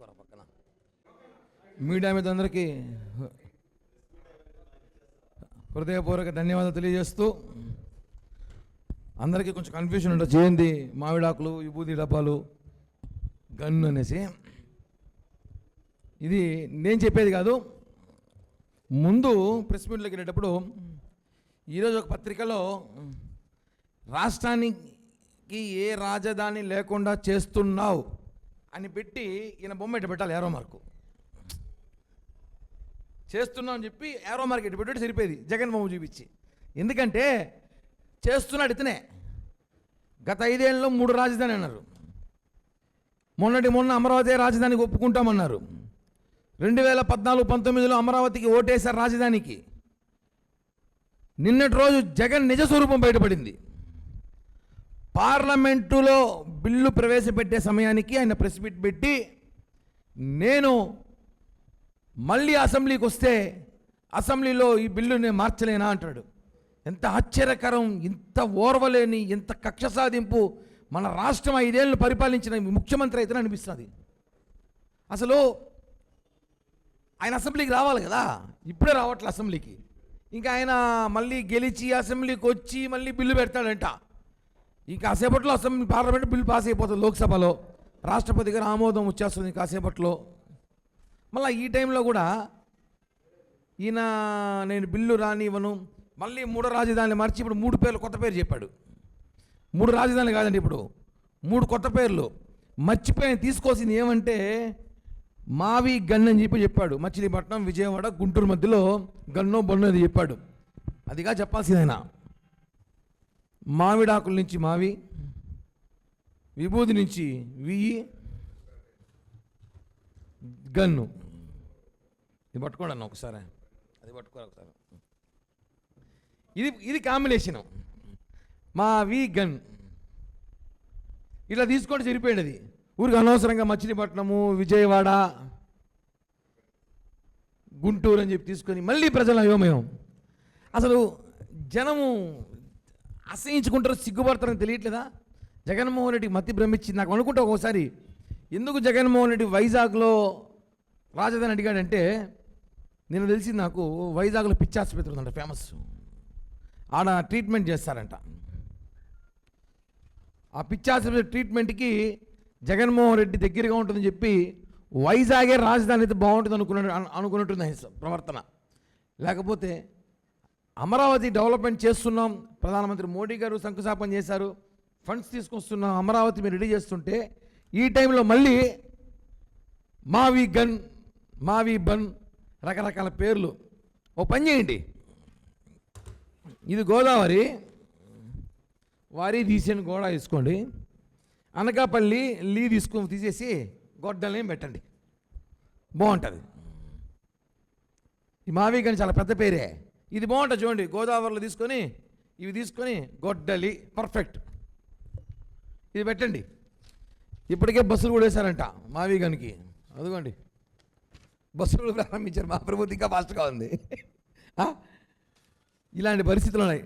పట్టుకోరా పక్కన. మీడియా మీద అందరికీ హృదయపూర్వక ధన్యవాదాలు తెలియజేస్తూ, అందరికీ కొంచెం కన్ఫ్యూజన్ ఉంటుంది, ఏంది మామిడాకులు విభూతి డబ్బాలు గన్ను అనేసి. ఇది నేను చెప్పేది కాదు. ముందు ప్రెస్ మీట్లోకి వెళ్ళేటప్పుడు ఈరోజు ఒక పత్రికలో రాష్ట్రానికి ఏ రాజధాని లేకుండా చేస్తున్నావు అని పెట్టి ఈయన బొమ్మ ఇటు పెట్టాలి, ఏరో మార్కు చేస్తున్నావు అని చెప్పి ఏరో మార్క్ ఇటు పెట్టి సరిపోయేది జగన్మోహన్ చూపించి. ఎందుకంటే చేస్తున్నాడు ఇతనే. గత 5 ఏళ్ళలో 3 రాజధాని అన్నారు. మొన్న అమరావతి రాజధానికి ఒప్పుకుంటామన్నారు. 2014-19లో అమరావతికి ఓటేశారు రాజధానికి. నిన్నటి రోజు జగన్ నిజ స్వరూపం బయటపడింది. పార్లమెంటులో బిల్లు ప్రవేశపెట్టే సమయానికి ఆయన ప్రెస్ మీట్ పెట్టి, నేను మళ్ళీ అసెంబ్లీకి వస్తే అసెంబ్లీలో ఈ బిల్లు నేను మార్చలేనా అంటాడు. ఎంత ఆశ్చర్యకరం, ఇంత ఓర్వలేని, ఇంత కక్ష సాధింపు. మన రాష్ట్రం 5 ఏళ్ళు పరిపాలించిన ముఖ్యమంత్రి అయితే అనిపిస్తుంది. అసలు ఆయన అసెంబ్లీకి రావాలి కదా, ఇప్పుడే రావట్లే అసెంబ్లీకి. ఇంకా ఆయన మళ్ళీ గెలిచి అసెంబ్లీకి వచ్చి మళ్ళీ బిల్లు పెడతాడంట. ఇంకా కాసేపట్లో అసెంబ్లీ పార్లమెంట్ బిల్లు పాస్ అయిపోతుంది, లోక్సభలో రాష్ట్రపతి గారు ఆమోదం వచ్చేస్తుంది కాసేపట్లో. మళ్ళీ ఈ టైంలో కూడా ఈయన నేను బిల్లు రానివ్వను, మళ్ళీ 3 రాజధానులు మార్చి ఇప్పుడు 3 పేర్లు కొత్త పేరు చెప్పాడు. 3 రాజధానులు కాదండి, ఇప్పుడు 3 కొత్త పేర్లు మర్చిపోయి తీసుకోవాల్సింది ఏమంటే మావి గన్ అని చెప్పాడు. మచిలీపట్నం, విజయవాడ, గుంటూరు మధ్యలో గన్నో బొన్నో అది చెప్పాడు. అదిగా చెప్పాల్సింది ఆయన. మామిడాకుల నుంచి మావి, విభూతి నుంచి వియ్యి, గన్ను. ఇది పట్టుకోండి అన్న ఒకసారి, అది పట్టుకోరా ఒకసారి. ఇది కాంబినేషను, మావి గన్. ఇలా తీసుకోండి సరిపోయింది. అది ఊరికి అనవసరంగా మచిలీపట్నము, విజయవాడ, గుంటూరు అని చెప్పి తీసుకొని మళ్ళీ ప్రజల అయోమయం. అసలు జనము అసహించుకుంటారు, సిగ్గుపడతారని తెలియట్లేదా? జగన్మోహన్ రెడ్డికి మతి భ్రమించింది. నాకు అనుకుంటా ఒకసారి, ఎందుకు జగన్మోహన్ రెడ్డి వైజాగ్లో రాజధాని అడిగాడంటే, నేను తెలిసింది నాకు, వైజాగ్లో పిచ్చి ఆసుపత్రి ఉందంట ఫేమస్, ఆడ ట్రీట్మెంట్ చేస్తారంట. ఆ పిచ్చి ఆసుపత్రి ట్రీట్మెంట్కి జగన్మోహన్ రెడ్డి దగ్గరగా ఉంటుందని చెప్పి వైజాగే రాజధాని అయితే బాగుంటుంది అనుకున్నట్టుంది ప్రవర్తన. లేకపోతే అమరావతి డెవలప్మెంట్ చేస్తున్నాం, ప్రధానమంత్రి మోడీ గారు శంకుస్థాపన చేశారు, ఫండ్స్ తీసుకొస్తున్నాం, అమరావతి మీరు రెడీ చేస్తుంటే ఈ టైంలో మళ్ళీ మావి గన్, మావి బన్, రకరకాల పేర్లు. ఓ పని చేయండి, ఇది గోదావరి, వారి తీసేని గోడ తీసుకోండి, అనకాపల్లి తీసేసి గొడ్డల్ని పెట్టండి, బాగుంటుంది. ఈ మావి గని చాలా పెద్ద పేరే, ఇది బాగుంటుంది చూడండి. గోదావరిలో తీసుకొని ఇవి తీసుకొని గొడ్డలి, పర్ఫెక్ట్, ఇది పెట్టండి. ఇప్పటికే బస్సులు కూడా వేశారంట మావి గనికి, అదిగోండి బస్సులు ప్రారంభించారు. మా ప్రభుత్వం ఇంకా ఫాస్ట్గా ఉంది. ఇలాంటి పరిస్థితులు ఉన్నాయి.